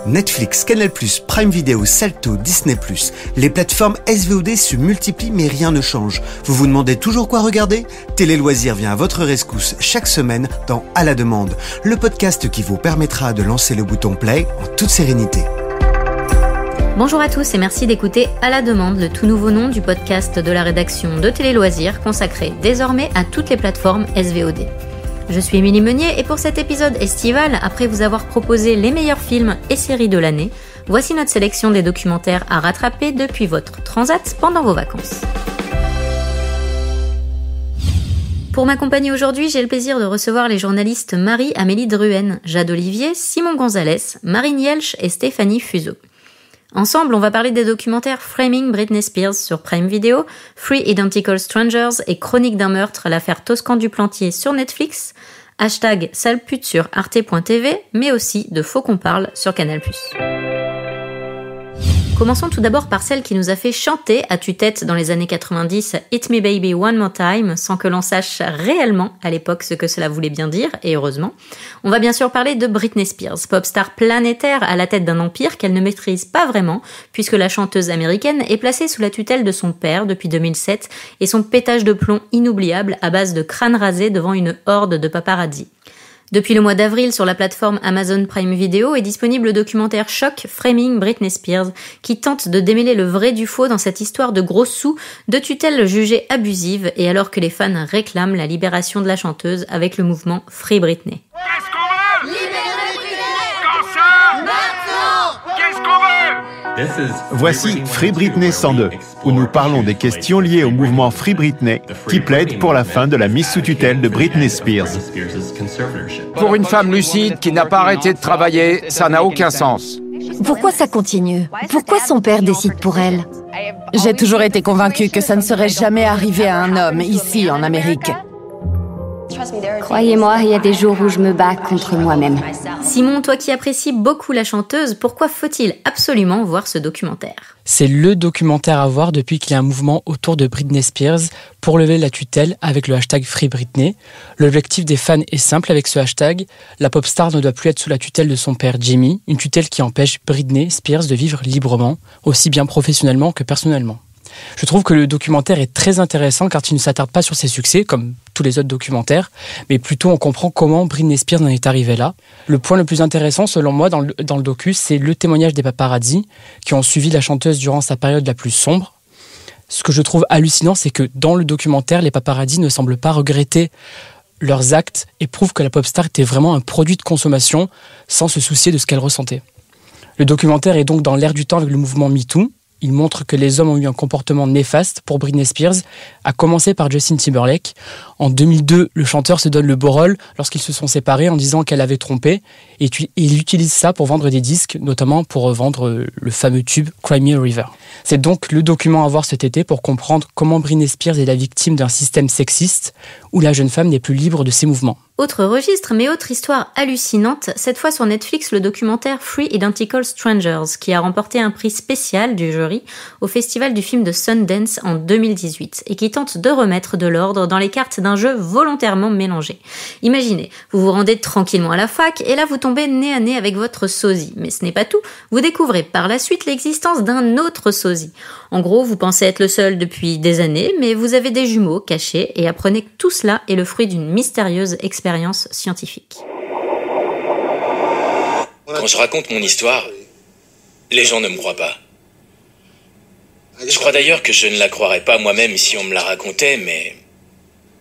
Netflix, Canal+, Prime Video, Salto, Disney+. Les plateformes SVOD se multiplient mais rien ne change. Vous vous demandez toujours quoi regarder ? Télé Loisirs vient à votre rescousse chaque semaine dans À la demande, le podcast qui vous permettra de lancer le bouton play en toute sérénité. Bonjour à tous et merci d'écouter À la demande, le tout nouveau nom du podcast de la rédaction de Télé Loisirs consacré désormais à toutes les plateformes SVOD. Je suis Émilie Meunier et pour cet épisode estival, après vous avoir proposé les meilleurs films et séries de l'année, voici notre sélection des documentaires à rattraper depuis votre transat pendant vos vacances. Pour m'accompagner aujourd'hui, j'ai le plaisir de recevoir les journalistes Marie-Amélie Drouhen, Jade Olivier, Simon Gonzalez, Marine Yelch et Stéphanie Fuseau. Ensemble, on va parler des documentaires Framing Britney Spears sur Prime Video, Three Identical Strangers et Chronique d'un meurtre, l'affaire Toscan du Plantier sur Netflix, #salepute sur arte.tv, mais aussi de Faut qu'on parle sur Canal+. Commençons tout d'abord par celle qui nous a fait chanter à tue-tête dans les années 90 « Hit Me Baby One More Time » sans que l'on sache réellement à l'époque ce que cela voulait bien dire, et heureusement. On va bien sûr parler de Britney Spears, pop star planétaire à la tête d'un empire qu'elle ne maîtrise pas vraiment, puisque la chanteuse américaine est placée sous la tutelle de son père depuis 2007 et son pétage de plomb inoubliable à base de crâne rasé devant une horde de paparazzi. Depuis le mois d'avril, sur la plateforme Amazon Prime Video est disponible le documentaire Choc Framing Britney Spears, qui tente de démêler le vrai du faux dans cette histoire de gros sous, de tutelle jugée abusive, et alors que les fans réclament la libération de la chanteuse avec le mouvement Free Britney. Qu'est-ce qu'on veut ? Libérer Britney ! Quand ça ? Maintenant ! Qu'est-ce qu'on veut ? Voici Free Britney 102, où nous parlons des questions liées au mouvement Free Britney, qui plaide pour la fin de la mise sous tutelle de Britney Spears. Pour une femme lucide qui n'a pas arrêté de travailler, ça n'a aucun sens. Pourquoi ça continue ? Pourquoi son père décide pour elle ? J'ai toujours été convaincue que ça ne serait jamais arrivé à un homme, ici en Amérique. Croyez-moi, il y a des jours où je me bats contre moi-même. Simon, toi qui apprécies beaucoup la chanteuse, pourquoi faut-il absolument voir ce documentaire ? C'est le documentaire à voir depuis qu'il y a un mouvement autour de Britney Spears pour lever la tutelle avec le hashtag Free Britney. L'objectif des fans est simple avec ce hashtag. La pop star ne doit plus être sous la tutelle de son père Jimmy, une tutelle qui empêche Britney Spears de vivre librement, aussi bien professionnellement que personnellement. Je trouve que le documentaire est très intéressant car il ne s'attarde pas sur ses succès, comme tous les autres documentaires, mais plutôt on comprend comment Britney Spears en est arrivée là. Le point le plus intéressant, selon moi, dans le docu, c'est le témoignage des paparazzi qui ont suivi la chanteuse durant sa période la plus sombre. Ce que je trouve hallucinant, c'est que dans le documentaire, les paparazzi ne semblent pas regretter leurs actes et prouvent que la pop star était vraiment un produit de consommation sans se soucier de ce qu'elle ressentait. Le documentaire est donc dans l'air du temps avec le mouvement MeToo. Il montre que les hommes ont eu un comportement néfaste pour Britney Spears, à commencer par Justin Timberlake. En 2002, le chanteur se donne le beau rôle lorsqu'ils se sont séparés en disant qu'elle avait trompé. Et il utilise ça pour vendre des disques, notamment pour vendre le fameux tube Cry Me a River. C'est donc le document à voir cet été pour comprendre comment Britney Spears est la victime d'un système sexiste où la jeune femme n'est plus libre de ses mouvements. Autre registre, mais autre histoire hallucinante, cette fois sur Netflix, le documentaire Three Identical Strangers, qui a remporté un prix spécial du jury au festival du film de Sundance en 2018, et qui tente de remettre de l'ordre dans les cartes d'un jeu volontairement mélangé. Imaginez, vous vous rendez tranquillement à la fac, et là vous tombez nez à nez avec votre sosie. Mais ce n'est pas tout, vous découvrez par la suite l'existence d'un autre sosie. En gros, vous pensez être le seul depuis des années, mais vous avez des jumeaux cachés, et apprenez que tout cela est le fruit d'une mystérieuse expérience scientifique. Quand je raconte mon histoire, les gens ne me croient pas. Je crois d'ailleurs que je ne la croirais pas moi-même si on me la racontait, mais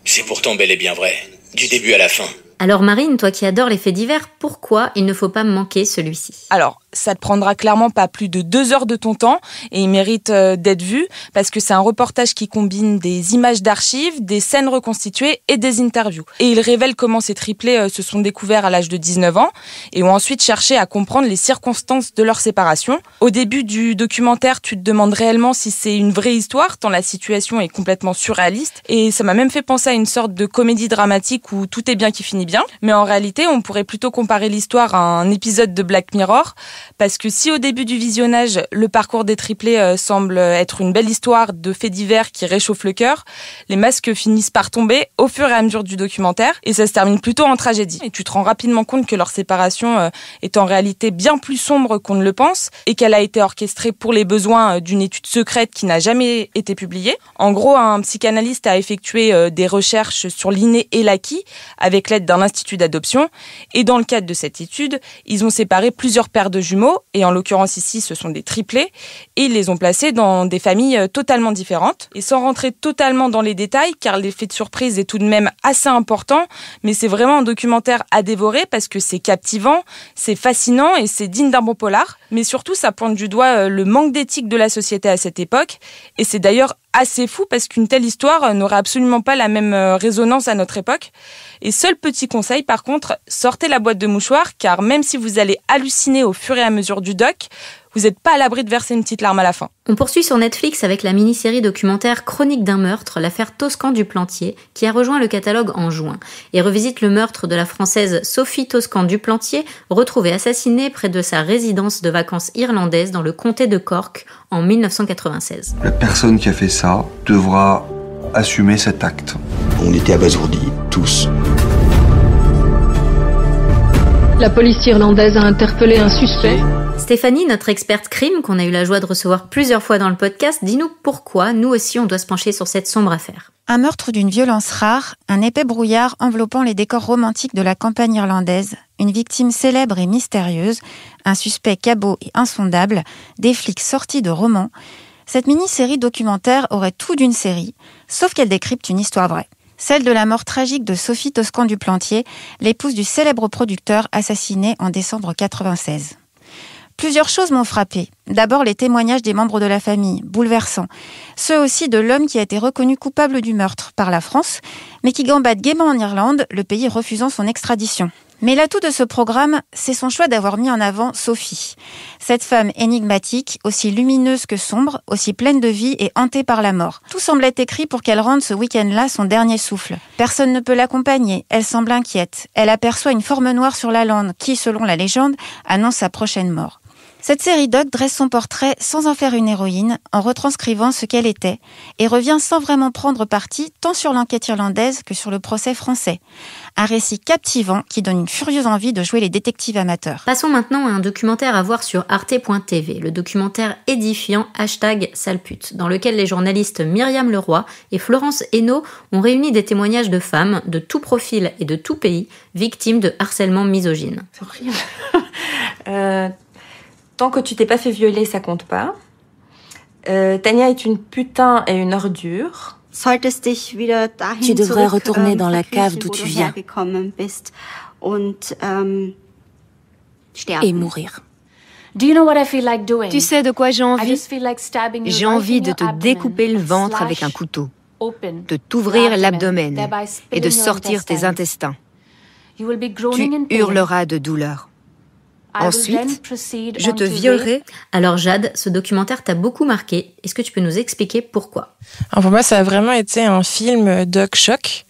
c'est pourtant bel et bien vrai, du début à la fin. Alors Marine, toi qui adores les faits divers, pourquoi il ne faut pas manquer celui-ci ? Alors, ça te prendra clairement pas plus de 2 heures de ton temps et il mérite d'être vu parce que c'est un reportage qui combine des images d'archives, des scènes reconstituées et des interviews. Et il révèle comment ces triplés se sont découverts à l'âge de 19 ans et ont ensuite cherché à comprendre les circonstances de leur séparation. Au début du documentaire, tu te demandes réellement si c'est une vraie histoire, tant la situation est complètement surréaliste. Et ça m'a même fait penser à une sorte de comédie dramatique où tout est bien qui finit bien. Mais en réalité, on pourrait plutôt comparer l'histoire à un épisode de Black Mirror, parce que si au début du visionnage, le parcours des triplés semble être une belle histoire de faits divers qui réchauffent le cœur, les masques finissent par tomber au fur et à mesure du documentaire et ça se termine plutôt en tragédie. Et tu te rends rapidement compte que leur séparation est en réalité bien plus sombre qu'on ne le pense et qu'elle a été orchestrée pour les besoins d'une étude secrète qui n'a jamais été publiée. En gros, un psychanalyste a effectué des recherches sur l'inné et l'acquis avec l'aide d'un institut d'adoption et dans le cadre de cette étude, ils ont séparé plusieurs paires de jumeaux et en l'occurrence ici, ce sont des triplés et ils les ont placés dans des familles totalement différentes. Et sans rentrer totalement dans les détails, car l'effet de surprise est tout de même assez important, mais c'est vraiment un documentaire à dévorer parce que c'est captivant, c'est fascinant et c'est digne d'un bon polar. Mais surtout, ça pointe du doigt le manque d'éthique de la société à cette époque et c'est d'ailleurs assez fou parce qu'une telle histoire n'aurait absolument pas la même résonance à notre époque. Et seul petit conseil, par contre, sortez la boîte de mouchoirs, car même si vous allez halluciner au fur et à mesure du doc, vous n'êtes pas à l'abri de verser une petite larme à la fin. On poursuit sur Netflix avec la mini-série documentaire Chronique d'un meurtre, l'affaire Toscan du Plantier, qui a rejoint le catalogue en juin, et revisite le meurtre de la Française Sophie Toscan du Plantier, retrouvée assassinée près de sa résidence de vacances irlandaise dans le comté de Cork en 1996. La personne qui a fait ça devra assumer cet acte. On était abasourdis, tous. La police irlandaise a interpellé un suspect. Stéphanie, notre experte crime, qu'on a eu la joie de recevoir plusieurs fois dans le podcast, dis-nous pourquoi, nous aussi, on doit se pencher sur cette sombre affaire. Un meurtre d'une violence rare, un épais brouillard enveloppant les décors romantiques de la campagne irlandaise, une victime célèbre et mystérieuse, un suspect cabot et insondable, des flics sortis de romans. Cette mini-série documentaire aurait tout d'une série, sauf qu'elle décrypte une histoire vraie. Celle de la mort tragique de Sophie Toscan du Plantier, l'épouse du célèbre producteur assassiné en décembre 1996. Plusieurs choses m'ont frappée. D'abord, les témoignages des membres de la famille, bouleversants. Ceux aussi de l'homme qui a été reconnu coupable du meurtre par la France, mais qui gambade gaiement en Irlande, le pays refusant son extradition. Mais l'atout de ce programme, c'est son choix d'avoir mis en avant Sophie. Cette femme énigmatique, aussi lumineuse que sombre, aussi pleine de vie et hantée par la mort. Tout semblait écrit pour qu'elle rende ce week-end-là son dernier souffle. Personne ne peut l'accompagner, elle semble inquiète. Elle aperçoit une forme noire sur la lande qui, selon la légende, annonce sa prochaine mort. Cette série doc dresse son portrait sans en faire une héroïne, en retranscrivant ce qu'elle était, et revient sans vraiment prendre parti tant sur l'enquête irlandaise que sur le procès français. Un récit captivant qui donne une furieuse envie de jouer les détectives amateurs. Passons maintenant à un documentaire à voir sur arte.tv, le documentaire édifiant #salepute, dans lequel les journalistes Myriam Leroy et Florence Hainaut ont réuni des témoignages de femmes de tout profil et de tout pays, victimes de harcèlement misogyne. C'est horrible. Tant que tu t'es pas fait violer, ça compte pas. Tania est une putain et une ordure. Tu devrais retourner dans la cave d'où tu viens et mourir. Tu sais de quoi j'ai envie? J'ai envie de te découper le ventre avec un couteau, de t'ouvrir l'abdomen et de sortir tes intestins. Tu hurleras de douleur. Ensuite, je te violerai. Alors Jade, ce documentaire t'a beaucoup marqué. Est-ce que tu peux nous expliquer pourquoi ? Alors pour moi, ça a vraiment été un film doc choc.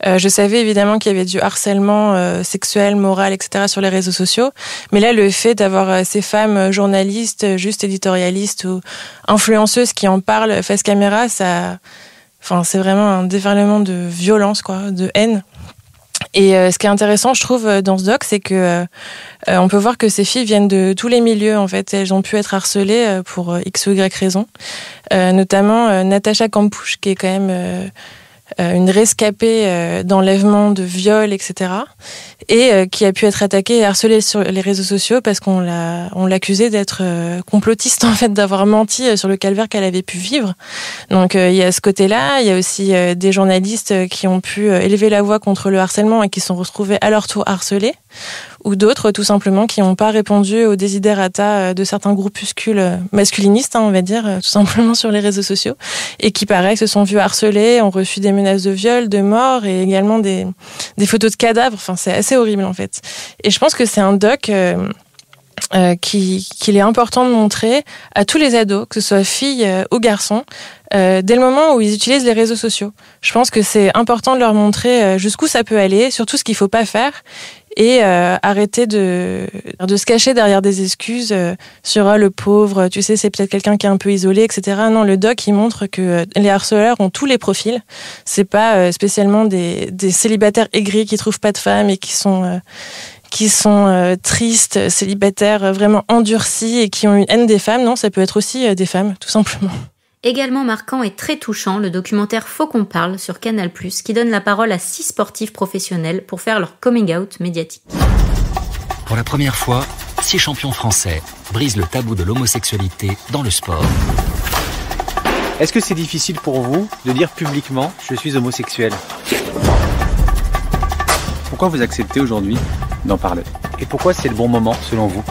Je savais évidemment qu'il y avait du harcèlement sexuel, moral, etc. sur les réseaux sociaux. Mais là, le fait d'avoir ces femmes journalistes, juste éditorialistes ou influenceuses qui en parlent face caméra, c'est vraiment un déferlement de violence, quoi, de haine. Et ce qui est intéressant, je trouve, dans ce doc, c'est que on peut voir que ces filles viennent de tous les milieux, en fait. Elles ont pu être harcelées pour X ou Y raison. Notamment Natacha Campouche, qui est quand même une rescapée d'enlèvement, de viol, etc. Et qui a pu être attaquée et harcelée sur les réseaux sociaux parce qu'on l'accusait d'être complotiste, en fait, d'avoir menti sur le calvaire qu'elle avait pu vivre. Donc il y a ce côté-là, il y a aussi des journalistes qui ont pu élever la voix contre le harcèlement et qui sont retrouvés à leur tour harcelés, ou d'autres, tout simplement, qui n'ont pas répondu aux desiderata de certains groupuscules masculinistes, on va dire, tout simplement sur les réseaux sociaux, et qui, pareil, se sont vus harcelés, ont reçu des menaces de viol, de mort, et également des photos de cadavres. Enfin, c'est assez horrible, en fait. Et je pense que c'est un doc qu'il est important de montrer à tous les ados, que ce soit filles ou garçons, dès le moment où ils utilisent les réseaux sociaux. Je pense que c'est important de leur montrer jusqu'où ça peut aller, surtout ce qu'il ne faut pas faire, et arrêter de se cacher derrière des excuses sur le pauvre, tu sais, c'est peut-être quelqu'un qui est un peu isolé, etc. Non, le doc, il montre que les harceleurs ont tous les profils. C'est pas spécialement des célibataires aigris qui trouvent pas de femmes et qui sont tristes, célibataires vraiment endurcis et qui ont une haine des femmes. Non, ça peut être aussi des femmes, tout simplement. Également marquant et très touchant, le documentaire Faut qu'on parle sur Canal+, qui donne la parole à 6 sportifs professionnels pour faire leur coming out médiatique. Pour la première fois, 6 champions français brisent le tabou de l'homosexualité dans le sport. Est-ce que c'est difficile pour vous de dire publiquement « je suis homosexuel » ? Pourquoi vous acceptez aujourd'hui d'en parler ? Et pourquoi c'est le bon moment selon vous ?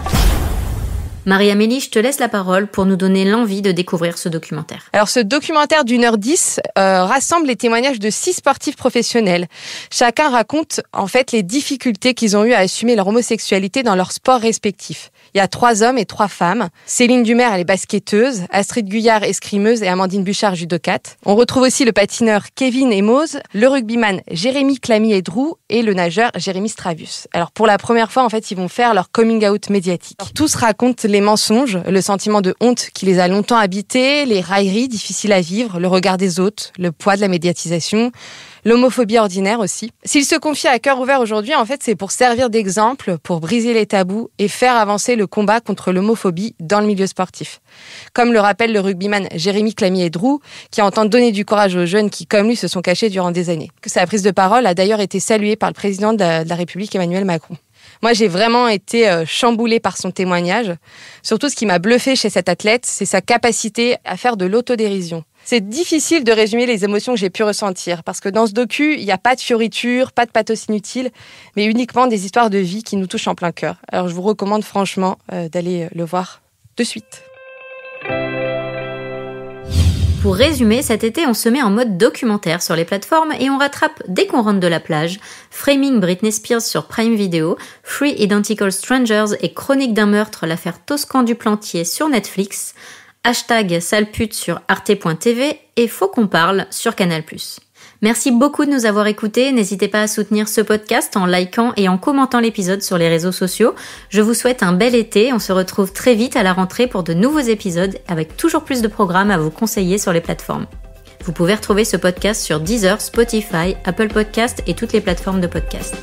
Marie-Amélie, je te laisse la parole pour nous donner l'envie de découvrir ce documentaire. Alors ce documentaire d'1h10 rassemble les témoignages de 6 sportifs professionnels. Chacun raconte en fait les difficultés qu'ils ont eues à assumer leur homosexualité dans leur sport respectif. Il y a 3 hommes et 3 femmes. Céline Dumer, elle est basketteuse, Astrid Guyard, escrimeuse et Amandine Buchard, judokate. On retrouve aussi le patineur Kevin Emoz, le rugbyman Jérémy Clamy-Edrou et le nageur Jérémy Stravius. Alors pour la première fois, en fait, ils vont faire leur coming out médiatique. Alors, tous racontent les mensonges, le sentiment de honte qui les a longtemps habités, les railleries difficiles à vivre, le regard des autres, le poids de la médiatisation, l'homophobie ordinaire aussi. S'ils se confient à cœur ouvert aujourd'hui, en fait, c'est pour servir d'exemple, pour briser les tabous et faire avancer le combat contre l'homophobie dans le milieu sportif. Comme le rappelle le rugbyman Jérémy Clamy-Edrou, qui entend donner du courage aux jeunes qui, comme lui, se sont cachés durant des années. Sa prise de parole a d'ailleurs été saluée par le président de la République, Emmanuel Macron. Moi, j'ai vraiment été chamboulée par son témoignage. Surtout, ce qui m'a bluffée chez cet athlète, c'est sa capacité à faire de l'autodérision. C'est difficile de résumer les émotions que j'ai pu ressentir, parce que dans ce docu, il n'y a pas de fioritures, pas de pathos inutile, mais uniquement des histoires de vie qui nous touchent en plein cœur. Alors, je vous recommande franchement d'aller le voir de suite. Pour résumer, cet été, on se met en mode documentaire sur les plateformes et on rattrape dès qu'on rentre de la plage Framing Britney Spears sur Prime Video, Three Identical Strangers et Chronique d'un meurtre, l'affaire Toscan du Plantier sur Netflix, #salepute sur arte.tv et Faut qu'on parle sur Canal+. Merci beaucoup de nous avoir écoutés. N'hésitez pas à soutenir ce podcast en likant et en commentant l'épisode sur les réseaux sociaux. Je vous souhaite un bel été. On se retrouve très vite à la rentrée pour de nouveaux épisodes avec toujours plus de programmes à vous conseiller sur les plateformes. Vous pouvez retrouver ce podcast sur Deezer, Spotify, Apple Podcasts et toutes les plateformes de podcast.